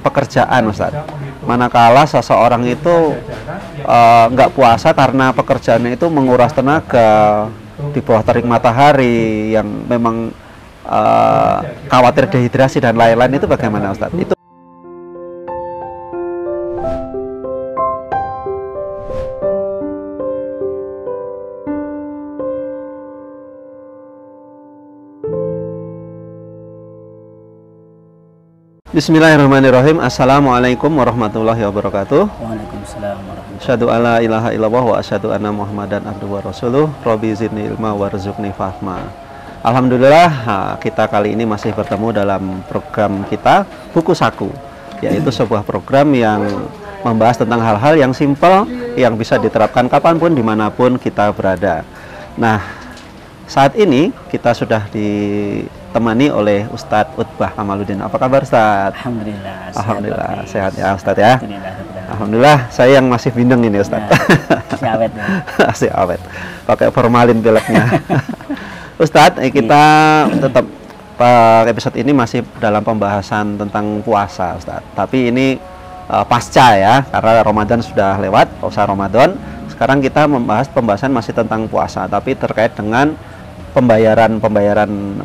pekerjaan, Ustaz. Manakala seseorang itu nggak puasa karena pekerjaannya itu menguras tenaga di bawah terik matahari yang memang khawatir dehidrasi dan lain-lain, itu bagaimana, Ustaz? Itu Bismillahirrahmanirrahim. Assalamualaikum warahmatullahi wabarakatuh. Waalaikumsalam warahmatullahi wabarakatuh. Asyhadu alla ilaha illallah wa asyhadu anna Muhammadan abduhu wa rasuluh. Rabbi zidni ilma warzuqni fahma. Alhamdulillah, kita kali ini masih bertemu dalam program kita Buku Saku, yaitu sebuah program yang membahas tentang hal-hal yang simpel yang bisa diterapkan kapanpun dimanapun kita berada. Nah, saat ini kita sudah ditemani oleh Ustadz Utbah Kamaluddin. Apa kabar, Ustadz? Alhamdulillah. Alhamdulillah sehat ya, Ustadz ya. Alhamdulillah Saya yang masih bindeng ini, Ustadz. Masih awet ya. Masih awet. Pakai formalin pileknya. Ustadz, kita tetap episode ini masih dalam pembahasan tentang puasa, Ustadz. Tapi ini pasca ya, karena Ramadan sudah lewat, puasa Ramadan. Sekarang kita membahas pembahasan masih tentang puasa, tapi terkait dengan pembayaran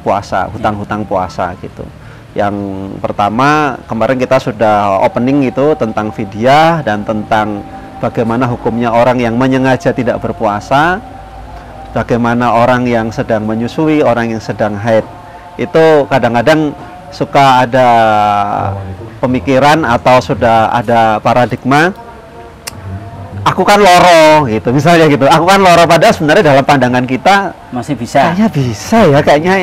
puasa, hutang-hutang puasa gitu. Yang pertama, kemarin kita sudah opening itu tentang fidyah dan tentang bagaimana hukumnya orang yang menyengaja tidak berpuasa, bagaimana orang yang sedang menyusui, orang yang sedang haid. Itu kadang-kadang suka ada pemikiran atau sudah ada paradigma, aku kan loro gitu, misalnya gitu. Aku kan loro, padahal sebenarnya dalam pandangan kita masih bisa. Kayaknya bisa ya, kayaknya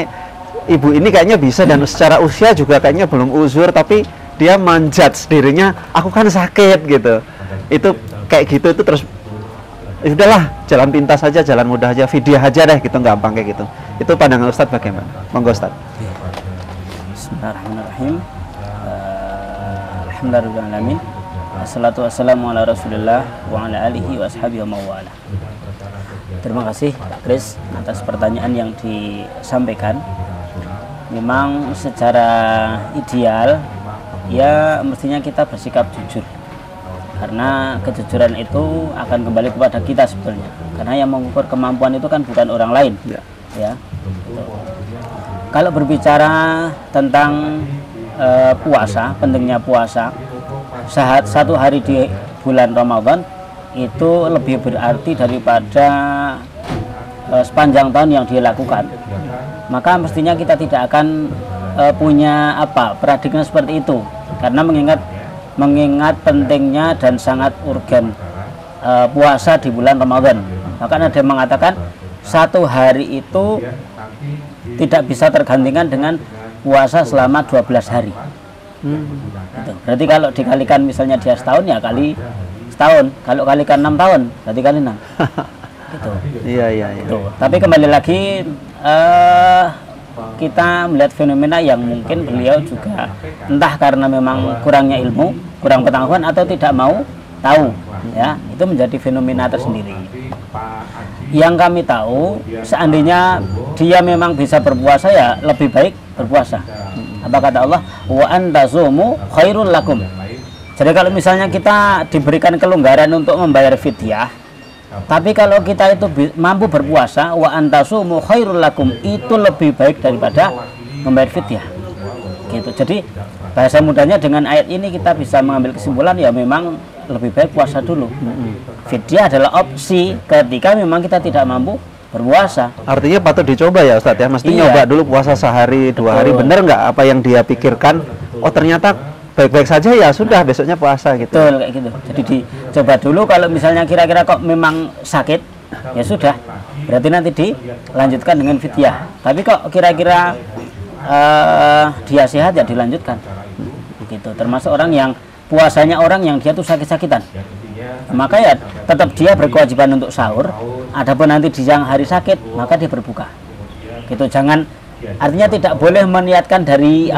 ibu ini kayaknya bisa, dan secara usia juga kayaknya belum uzur, tapi dia menjudge dirinya, aku kan sakit gitu. Itu kayak gitu, itu terus udahlah, jalan pintas saja, jalan mudah aja, fidyah aja deh gitu, gampang kayak gitu. Itu pandangan Ustadz bagaimana? Monggo, Ustadz. Bismillahirrahmanirrahim. Alhamdulillahirrahmanirrahim. Assalatu wassalamu ala rasulillah wa ala alihi wa ashabihi wa mawala. Terima kasih Pak Kris atas pertanyaan yang disampaikan. Memang secara ideal ya mestinya kita bersikap jujur, karena kejujuran itu akan kembali kepada kita sebetulnya, karena yang mengukur kemampuan itu kan bukan orang lain ya. Kalau berbicara tentang puasa, pentingnya puasa, satu hari di bulan Ramadan itu lebih berarti daripada sepanjang tahun yang dia lakukan. Maka mestinya kita tidak akan punya paradigma seperti itu, karena mengingat pentingnya dan sangat urgen puasa di bulan Ramadan. Bahkan ada yang mengatakan satu hari itu tidak bisa tergantikan dengan puasa selama 12 hari. Gitu. Berarti kalau dikalikan misalnya dia setahun, ya kali setahun. Kalau kalikan 6 tahun, berarti kali 6. Gitu. Iya. Gitu. Tapi kembali lagi kita melihat fenomena yang mungkin beliau juga entah karena memang kurangnya ilmu, kurang pengetahuan, atau tidak mau tahu, ya, itu menjadi fenomena tersendiri. Yang kami tahu, seandainya dia memang bisa berpuasa, ya lebih baik berpuasa. Apa kata Allah? Wa antasumu khairul lakum. Jadi kalau misalnya kita diberikan kelonggaran untuk membayar fidyah, tapi kalau kita itu mampu berpuasa, wa antasumu khairul lakum, itu lebih baik daripada membayar fidyah. Gitu. Jadi bahasa mudahnya dengan ayat ini kita bisa mengambil kesimpulan, ya memang lebih baik puasa dulu. Fidyah adalah opsi ketika memang kita tidak mampu berpuasa. Artinya patut dicoba ya, Ustadz ya. Mesti nyoba dulu puasa sehari, 2 hari, bener nggak apa yang dia pikirkan? Oh ternyata baik-baik saja, ya sudah besoknya puasa gitu. Betul, kayak gitu. Jadi dicoba dulu, kalau misalnya kira-kira kok memang sakit, ya sudah, berarti nanti dilanjutkan dengan fidyah. Tapi kok kira-kira dia sehat, ya dilanjutkan. Begitu. Termasuk orang yang puasanya orang yang dia tuh sakit-sakitan, maka ya tetap dia berkewajiban untuk sahur. Adapun nanti di siang hari sakit, maka dia berbuka. Gitu. Jangan, artinya tidak boleh meniatkan dari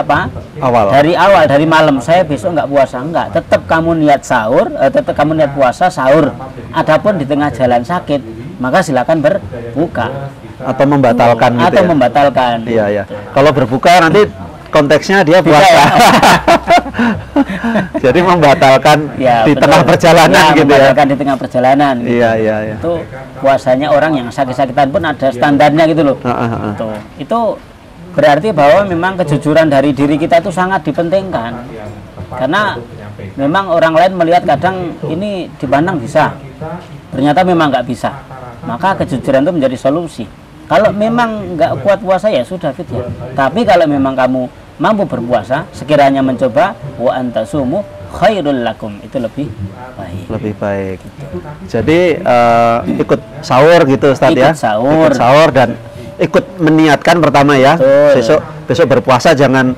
dari awal, dari malam saya besok nggak puasa, enggak. Tetap kamu niat sahur, tetap kamu niat puasa sahur. Adapun di tengah jalan sakit, maka silakan berbuka atau membatalkan gitu. Atau membatalkan. Iya. Kalau berbuka nanti konteksnya dia Bisa puasa. ya? Jadi membatalkan Ya, di betul. tengah perjalanan Ya, gitu ya. membatalkan di tengah perjalanan. Gitu. Iya, iya, iya. Itu puasanya orang yang sakit-sakitan pun ada standarnya gitu loh. Itu berarti bahwa memang kejujuran dari diri kita itu sangat dipentingkan. Karena memang orang lain melihat kadang ini dipandang bisa, ternyata memang nggak bisa. Maka kejujuran itu menjadi solusi. Kalau memang nggak kuat puasa ya sudah fidyah. Tapi kalau memang kamu mampu berpuasa, sekiranya mencoba wa antasumu khairul lakum, itu lebih baik. Lebih baik. Jadi ikut sahur gitu Ustaz ya. Ikut sahur. Ikut sahur dan ikut meniatkan pertama ya. Betul. Besok berpuasa, jangan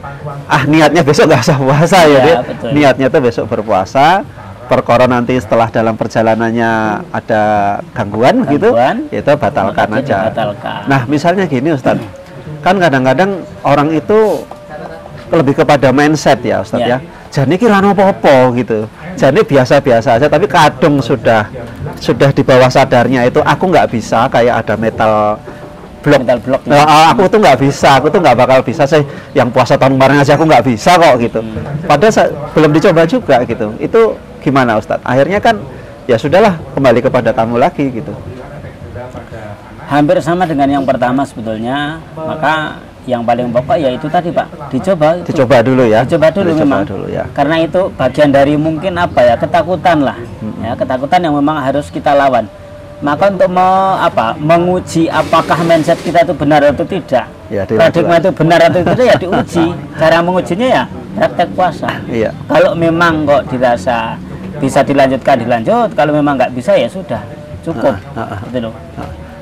niatnya besok nggak usah puasa ya. Iya, Dia. Niatnya tuh besok berpuasa. Perkara nanti setelah dalam perjalanannya ada gangguan gitu, itu batalkan aja. Dibatalkan. Nah, misalnya gini Ustaz. Kan kadang-kadang orang itu lebih kepada mindset ya Ustaz ya. Jadi kira apa-apa gitu. Jadi biasa-biasa aja, tapi kadung sudah di bawah sadarnya itu aku nggak bisa, kayak ada metal blok. Aku tuh nggak bisa, aku tuh nggak bakal bisa sih. Yang puasa tahun kemarin aja aku nggak bisa kok gitu. Padahal belum dicoba juga gitu. Itu gimana Ustadz? Akhirnya kan ya sudahlah, kembali kepada kamu lagi gitu. Hampir sama dengan yang pertama sebetulnya. Maka yang paling pokok yaitu tadi Pak, dicoba. Dicoba dulu ya. Dicoba dulu memang. Ya. Karena itu bagian dari mungkin apa ya, ketakutan lah. Ya, ketakutan yang memang harus kita lawan. Maka untuk menguji apakah mindset kita itu benar atau tidak, ya, paradigma itu benar atau tidak ya diuji. Cara mengujinya ya praktek puasa. Iya. Kalau memang kok dirasa bisa dilanjutkan, dilanjut. Kalau memang nggak bisa ya sudah cukup. Gitu loh.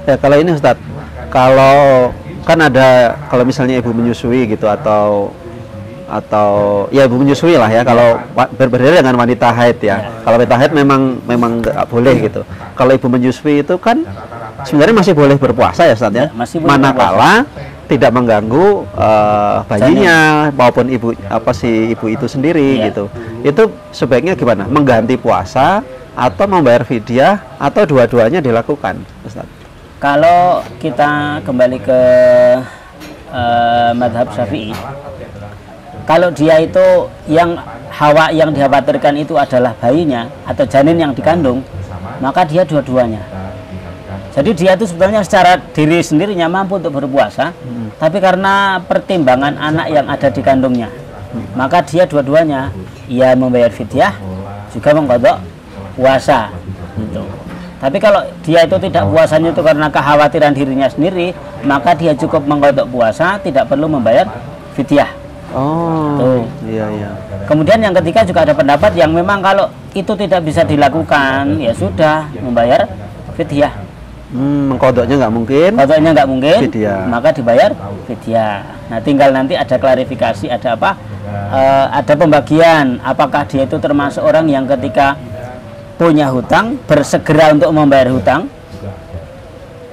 Ya, kalau ini Ustadz, kalau kan ada, kalau misalnya ibu menyusui gitu atau ya ibu menyusui lah ya, kalau berbeda dengan wanita haid ya. Kalau wanita haid memang nggak boleh gitu. Kalau ibu menyusui itu kan sebenarnya masih boleh berpuasa ya Ustaz ya. Manakala tidak mengganggu bayinya maupun ibu itu sendiri gitu. Itu sebaiknya gimana? Mengganti puasa atau membayar fidyah atau dua-duanya dilakukan, Ustaz? Kalau kita kembali ke madhab Syafi'i, kalau dia itu yang dikhawatirkan itu adalah bayinya atau janin yang dikandung, maka dia dua-duanya. Jadi dia itu sebetulnya secara diri sendirinya mampu untuk berpuasa, tapi karena pertimbangan anak yang ada di kandungnya, maka dia dua-duanya, ia membayar fidyah juga mengqadha puasa. Gitu. Tapi kalau dia itu tidak puasanya itu karena kekhawatiran dirinya sendiri, maka dia cukup mengqadha puasa, tidak perlu membayar fidyah. Oh, iya. Kemudian yang ketiga juga ada pendapat yang memang kalau itu tidak bisa dilakukan, ya sudah membayar fidyah. Mengqadhanya nggak mungkin. Qadhanya nggak mungkin, maka dibayar fidyah. Nah, tinggal nanti ada klarifikasi, ada apa? Ada pembagian. Apakah dia itu termasuk orang yang ketika punya hutang bersegera untuk membayar hutang,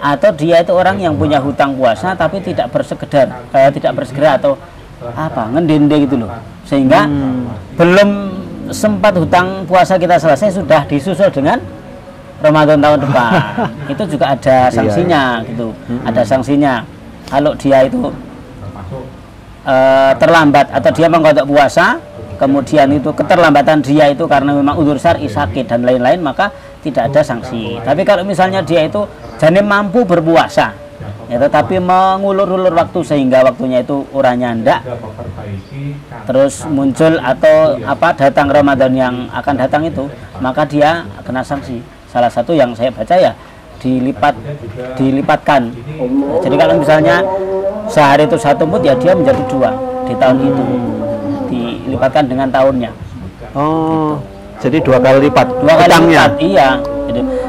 atau dia itu orang yang punya hutang puasa tapi tidak bersegera atau ngendende gitu loh, sehingga belum sempat hutang puasa kita selesai sudah disusul dengan Ramadan tahun depan. Itu juga ada sanksinya gitu. Ada sanksinya kalau dia itu terlambat atau dia mengqadha puasa, kemudian itu keterlambatan dia itu karena memang udzur syar'i, sakit dan lain-lain, maka tidak ada sanksi. Tapi kalau misalnya dia itu janin mampu berpuasa ya, tetapi mengulur-ulur waktu sehingga waktunya itu orangnya ndak, terus muncul atau datang Ramadan yang akan datang itu, maka dia kena sanksi. Salah satu yang saya baca ya dilipatkan. Jadi kalau misalnya sehari itu 1 mud ya dia menjadi 2 di tahun itu, dilipatkan dengan tahunnya. Oh, jadi 2 kali lipat. 2 kali lipat, iya.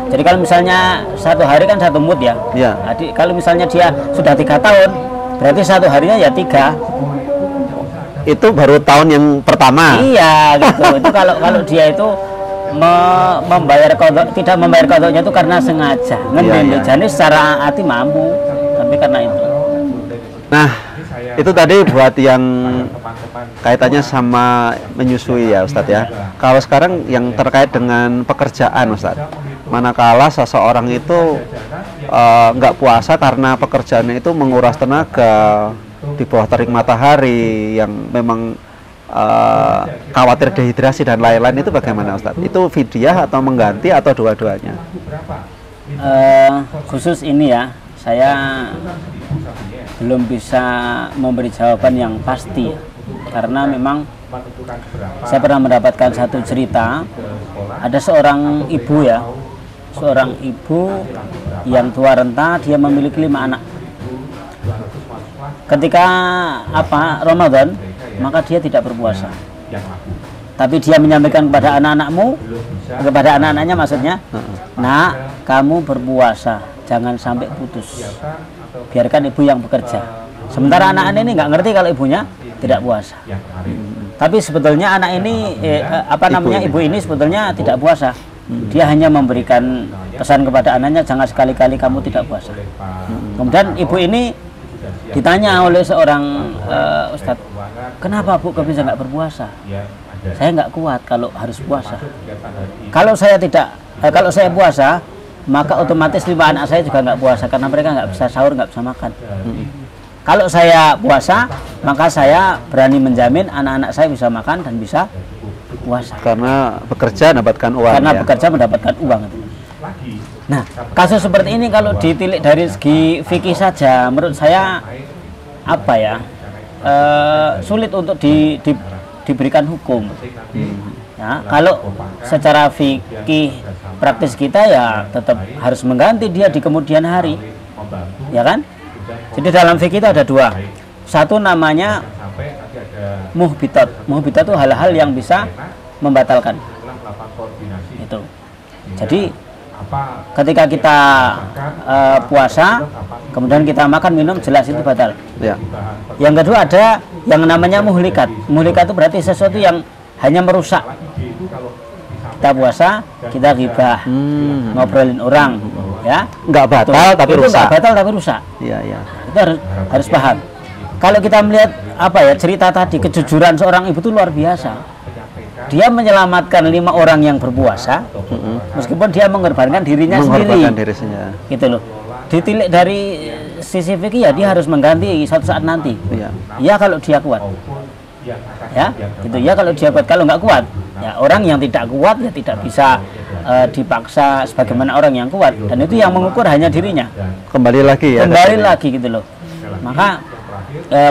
Jadi kalau misalnya 1 hari kan 1 mud ya. Iya. Jadi kalau misalnya dia sudah 3 tahun, berarti 1 harinya ya 3. Itu baru tahun yang pertama. Iya, gitu. Itu kalau dia itu tidak membayar qadhanya itu karena sengaja. Jadi secara hati mampu, tapi karena itu. Nah, itu tadi buat yang kaitannya sama menyusui ya Ustadz ya. Kalau sekarang yang terkait dengan pekerjaan Ustadz, manakala seseorang itu nggak puasa karena pekerjaannya itu menguras tenaga, di bawah terik matahari yang memang khawatir dehidrasi dan lain-lain, itu bagaimana Ustadz? Itu fidyah atau mengganti atau dua-duanya? Khusus ini ya, saya belum bisa memberi jawaban yang pasti ya. Karena memang saya pernah mendapatkan satu cerita, ada seorang ibu ya, seorang ibu yang tua renta, dia memiliki 5 anak. Ketika Ramadan, maka dia tidak berpuasa. Tapi dia menyampaikan kepada anak-anaknya maksudnya, nak, kamu berpuasa, jangan sampai putus. Biarkan ibu yang bekerja. Sementara anak-anak ini nggak ngerti kalau ibunya tidak puasa. Tapi sebetulnya anak ini, ibu ini sebetulnya tidak puasa. Dia hanya memberikan pesan kepada anaknya, jangan sekali-kali kamu tidak puasa. Kemudian ibu ini ditanya oleh seorang ustadz, kenapa bu kok bisa nggak berpuasa? Saya nggak kuat kalau harus puasa. Kalau saya puasa, maka otomatis 5 anak saya juga nggak puasa karena mereka nggak bisa sahur, nggak bisa makan. Kalau saya puasa, maka saya berani menjamin anak-anak saya bisa makan dan bisa puasa. Karena bekerja mendapatkan uang. Karena bekerja mendapatkan uang. Nah, kasus seperti ini kalau ditilik dari segi fikih saja, menurut saya sulit untuk diberikan hukum. Ya, kalau secara fikih praktis kita ya tetap harus mengganti dia di kemudian hari, ya kan? Jadi dalam fikih itu ada 2. Satu namanya muhbitat. Muhbitat itu hal-hal yang bisa membatalkan. Itu. Jadi ketika kita puasa, kemudian kita makan minum, jelas itu batal. Ya. Yang kedua ada yang namanya muhlikat. Muhlikat itu berarti sesuatu yang hanya merusak. Kita puasa, kita ghibah, ngobrolin orang, ya. Nggak batal tapi rusak. Nggak batal tapi rusak. Iya, iya. Itu harus paham. Kalau kita melihat cerita tadi, kejujuran seorang ibu itu luar biasa. Dia menyelamatkan 5 orang yang berpuasa, meskipun dia mengorbankan dirinya sendiri. Gitu loh. Ditilik dari sisi fikih ya dia harus mengganti suatu saat nanti. Iya. Ya kalau dia kuat. Ya, gitu ya kalau dia kuat. Kalau nggak kuat, ya orang yang tidak kuat ya tidak bisa dipaksa sebagaimana orang yang kuat. Dan itu yang mengukur hanya dirinya. Kembali lagi ya. Kembali lagi gitu loh. Maka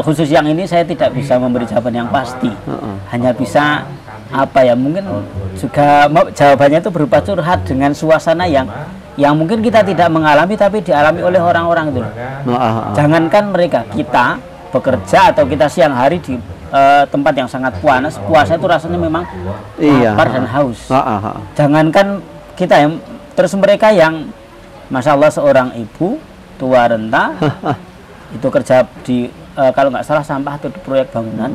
khusus yang ini saya tidak bisa memberi jawaban yang pasti. Hanya bisa mungkin juga jawabannya itu berupa curhat dengan suasana yang mungkin kita tidak mengalami tapi dialami oleh orang-orang itu. Jangankan mereka, kita bekerja atau kita siang hari di tempat yang sangat panas, puasa itu rasanya memang lapar dan haus. Jangankan kita yang terus mereka yang Masya Allah seorang ibu tua renta itu kerja di kalau nggak salah sampah atau di proyek bangunan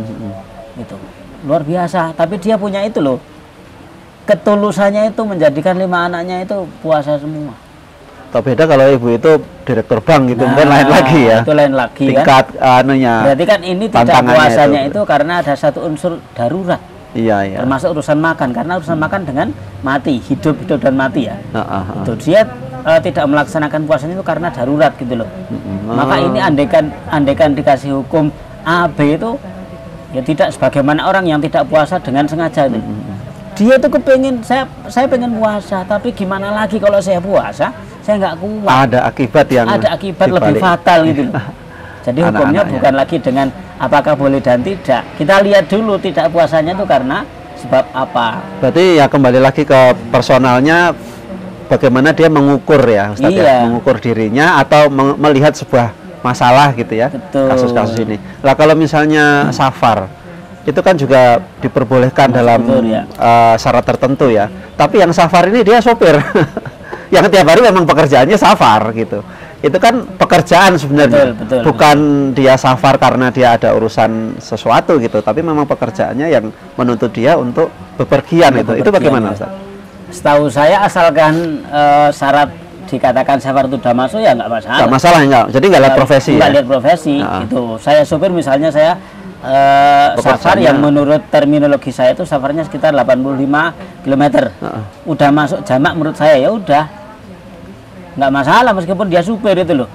itu luar biasa, tapi dia punya itu loh, ketulusannya itu menjadikan 5 anaknya itu puasa semua. Tak beda kalau ibu itu direktur bank gitu, mungkin lain lagi ya. Itu lain lagi tingkat kan. Berarti kan ini tidak puasanya itu karena ada satu unsur darurat. Iya. Termasuk urusan makan, karena urusan makan dengan mati, hidup dan mati ya. Itu dia tidak melaksanakan puasanya itu karena darurat gitu loh. Maka ini andaikan dikasih hukum A, B itu ya tidak sebagaimana orang yang tidak puasa dengan sengaja itu. Dia tuh kepengen, saya pengen puasa, tapi gimana lagi kalau saya puasa, saya nggak kuat. Ada akibat lebih fatal gitu loh. Jadi hukumnya bukan lagi dengan apakah boleh dan tidak. Kita lihat dulu tidak puasanya itu karena sebab apa. Berarti ya kembali lagi ke personalnya, bagaimana dia mengukur ya Ustaz, ya, mengukur dirinya atau melihat sebuah masalah gitu ya. Kasus-kasus ini. Lah kalau misalnya safar, itu kan juga diperbolehkan dalam syarat tertentu ya. Tapi yang safar ini dia sopir. Yang tiap hari memang pekerjaannya safar gitu. Itu kan pekerjaan sebenarnya, bukan dia safar karena dia ada urusan sesuatu gitu, tapi memang pekerjaannya yang menuntut dia untuk bepergian itu bagaimana Ustaz? Setahu saya asalkan syarat dikatakan safar itu sudah masuk ya nggak masalah. Nggak masalah enggak. Jadi nggak lihat profesi. Nggak lihat profesi. Itu saya sopir misalnya saya safar yang menurut terminologi saya itu safarnya sekitar 85 km. Udah masuk jamak menurut saya ya udah nggak masalah meskipun dia supir itu loh.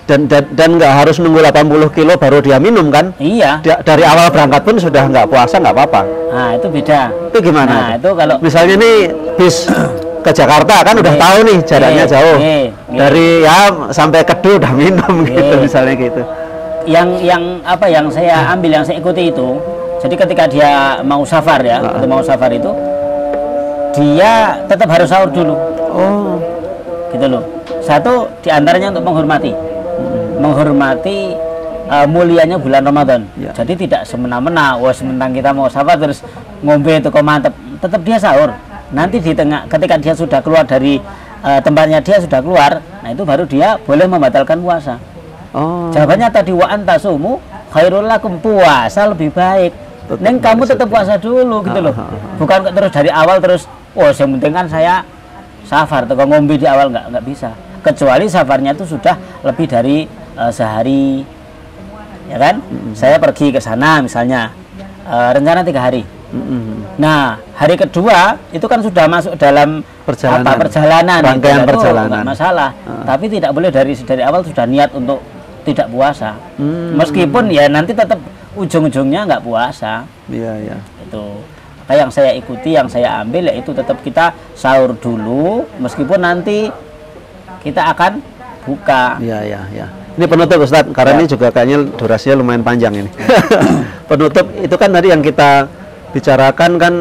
dan nggak harus nunggu 80 kilo baru dia minum kan? Iya. Dari awal berangkat pun sudah nggak puasa nggak apa-apa. Nah, itu beda. Itu gimana? Nah, itu kalau misalnya nih bis ke Jakarta kan udah tahu nih jaraknya jauh. Dari ya sampai Kedu udah minum gitu misalnya gitu. Yang saya ambil, yang saya ikuti itu, jadi ketika dia mau safar ya, mau safar itu dia tetap harus sahur dulu. Oh, gitu loh. Satu diantaranya untuk menghormati mulianya bulan Ramadan. Ya. Jadi tidak semena-mena, sementang kita mau safar terus ngombe itu kok mantep. Tetap dia sahur. Nanti di tengah, ketika dia sudah keluar dari tempatnya, dia sudah keluar, nah itu baru dia boleh membatalkan puasa. oh. Jawabannya tadi wa antasumu khairul lakum, puasa lebih baik. Neng kamu tetap puasa dulu gitu loh. Bukan terus dari awal terus, yang penting kan saya safar, atau ngombe di awal nggak bisa. Kecuali safarnya itu sudah lebih dari sehari, ya kan? Saya pergi ke sana misalnya rencana 3 hari. Nah, hari kedua itu kan sudah masuk dalam perjalanan, rangkaian itu perjalanan, nggak masalah. Tapi tidak boleh dari awal sudah niat untuk tidak puasa. Meskipun ya nanti tetap ujung-ujungnya nggak puasa. Iya. Itu maka yang saya ikuti, yang saya ambil yaitu tetap kita sahur dulu, meskipun nanti kita akan buka. Iya. Ini penutup Ustadz, karena ini juga kayaknya durasinya lumayan panjang ini. Penutup itu kan tadi yang kita bicarakan kan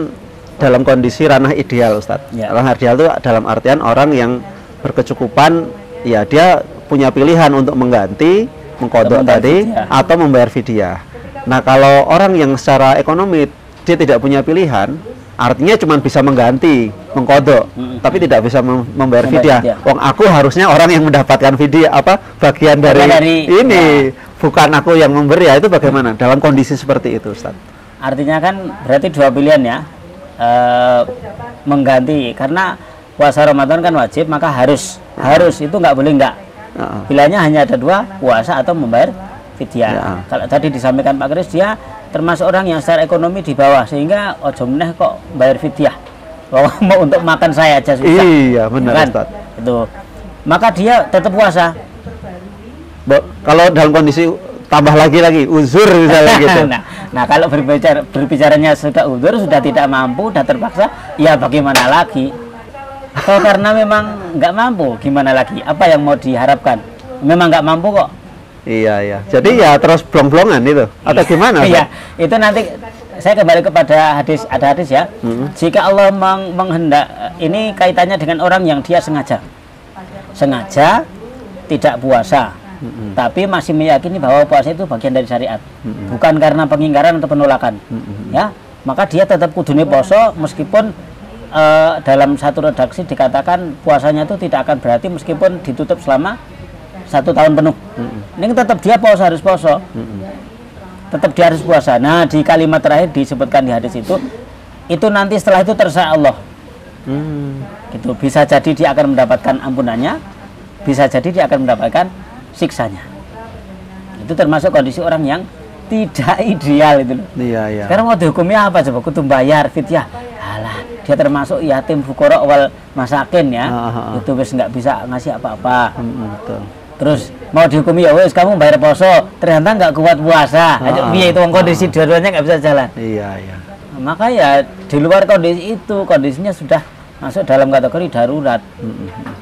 dalam kondisi ranah ideal Ustadz. Ranah ideal itu dalam artian orang yang berkecukupan, ya dia punya pilihan untuk mengganti, mengkodok tadi, atau membayar fidyah. Nah kalau orang yang secara ekonomi dia tidak punya pilihan, artinya cuma bisa mengganti, mengkodok, tapi tidak bisa membayar fidyah. Wong aku harusnya orang yang mendapatkan fidyah, bagian dari ini, bukan aku yang memberi. Ya, itu bagaimana dalam kondisi seperti itu, Ustaz? Artinya kan berarti 2 pilihan ya, mengganti, karena puasa Ramadan kan wajib, maka harus itu nggak boleh nggak. Pilihannya hanya ada 2, puasa atau membayar fidyah. Kalau tadi disampaikan Pak Kris, dia termasuk orang yang secara ekonomi di bawah, sehingga ojo meneh kok bayar fidyah. Mau untuk makan saya aja susah. Iya, benar kan? Ustaz. Itu. Maka dia tetap puasa. Kalau dalam kondisi tambah lagi uzur misalnya gitu. Nah, kalau berbicaranya sudah uzur, sudah tidak mampu, sudah terpaksa, ya bagaimana lagi? Kalau karena memang nggak mampu, gimana lagi? Apa yang mau diharapkan? Memang nggak mampu kok. Iya. Jadi ya terus blong-blongan itu atau gimana? Iya, itu nanti saya kembali kepada hadis, ada hadis ya. Jika Allah menghendak, ini kaitannya dengan orang yang dia sengaja tidak puasa, tapi masih meyakini bahwa puasa itu bagian dari syariat, bukan karena pengingkaran atau penolakan. Ya, maka dia tetap kudune poso, meskipun dalam satu redaksi dikatakan puasanya itu tidak akan berarti meskipun ditutup selama 1 tahun penuh. Ini tetap dia harus poso. Tetap dia harus puasa. Nah, di kalimat terakhir disebutkan di hadis itu nanti setelah itu terserah Allah. Gitu. Bisa jadi dia akan mendapatkan ampunannya, bisa jadi dia akan mendapatkan siksanya. Itu termasuk kondisi orang yang tidak ideal itu. Iya. Sekarang mau dihukumnya apa coba? Kudu bayar fidyah. Alah, dia termasuk yatim fuqara wal masakin ya. Itu wis nggak bisa ngasih apa-apa. Betul. Terus mau dihukumi ya wes kamu bayar poso, ternyata nggak kuat puasa. Biar itu kondisi dua-duanya nggak bisa jalan. Iya. Maka ya di luar kondisi itu, kondisinya sudah masuk dalam kategori darurat.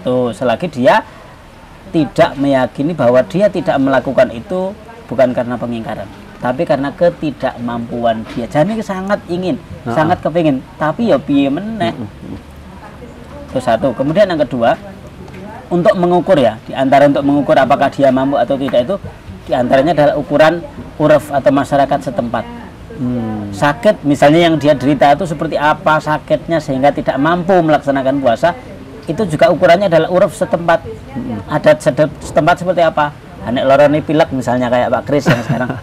Tuh, selagi dia tidak meyakini bahwa dia tidak melakukan itu bukan karena pengingkaran, tapi karena ketidakmampuan dia. Jadi sangat ingin, sangat kepingin, tapi ya piye meneh. Itu satu. Kemudian yang kedua, untuk mengukur ya, diantara untuk mengukur apakah dia mampu atau tidak itu, diantaranya adalah ukuran uruf atau masyarakat setempat. Sakit misalnya yang dia derita itu seperti apa sakitnya sehingga tidak mampu melaksanakan puasa, itu juga ukurannya adalah uruf setempat. Adat setempat seperti apa? Anek loroni pilek misalnya kayak Pak Kris yang sekarang.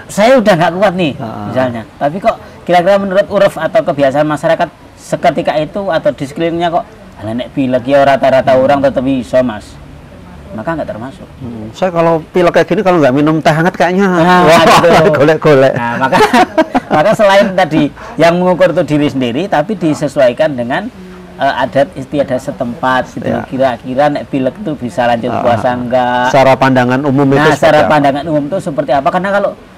Saya udah nggak kuat nih misalnya, tapi kok kira-kira menurut uruf atau kebiasaan masyarakat seketika itu atau di sekelilingnya kok nek pilek ya rata-rata orang tetap bisa mas, maka nggak termasuk. Saya kalau pilek kayak gini kalau nggak minum teh hangat kayaknya golek-golek. Nah, maka selain tadi yang mengukur itu diri sendiri, tapi disesuaikan dengan adat istiadat setempat gitu. Ya. Kira-kira nek pilek itu bisa lanjut puasa enggak? Secara pandangan umum itu Nah, seperti secara apa? pandangan umum itu seperti apa? Karena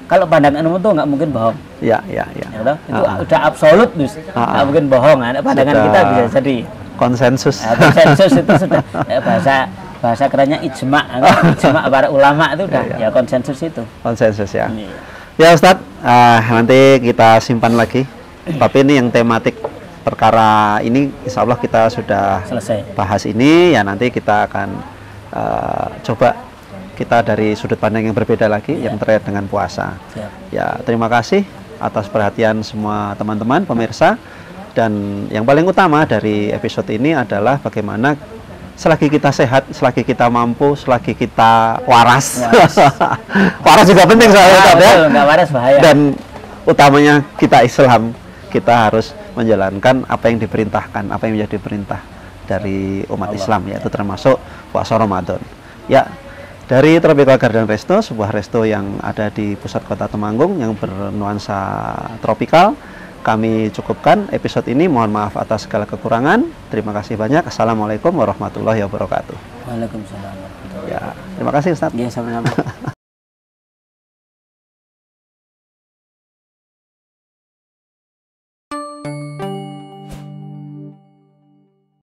kalau pandangan umum itu nggak mungkin bohong. Ya. Ya, toh? Itu udah absolut, dus. Nggak mungkin bohong. Nah, pandangan Sudah kita bisa jadi konsensus. konsensus itu sudah bahasa kerennya ijma. Ijma para ulama itu udah ya konsensus itu. Konsensus ya. Iya. Ya Ustadz, nanti kita simpan lagi. Tapi ini yang tematik perkara ini, insya Allah kita sudah Selesai. bahas ini. Ya nanti kita akan coba kita dari sudut pandang yang berbeda lagi, yang terkait dengan puasa. Siap. Ya, terima kasih atas perhatian semua teman-teman pemirsa. Dan yang paling utama dari episode ini adalah bagaimana selagi kita sehat, selagi kita mampu, selagi kita waras. Waras juga penting soalnya, Nah, Ustadz, ya. betul, nggak waras bahaya. Dan utamanya kita Islam, kita harus menjalankan apa yang diperintahkan, apa yang menjadi perintah dari umat Islam, yaitu termasuk puasa Ramadan. Ya, dari Tropical Garden Resto, sebuah resto yang ada di pusat kota Temanggung yang bernuansa tropikal, kami cukupkan episode ini. Mohon maaf atas segala kekurangan. Terima kasih banyak. Assalamualaikum warahmatullahi wabarakatuh. Waalaikumsalam warahmatullahi wabarakatuh. Ya, terima kasih Ustadz. Ya, sama-sama.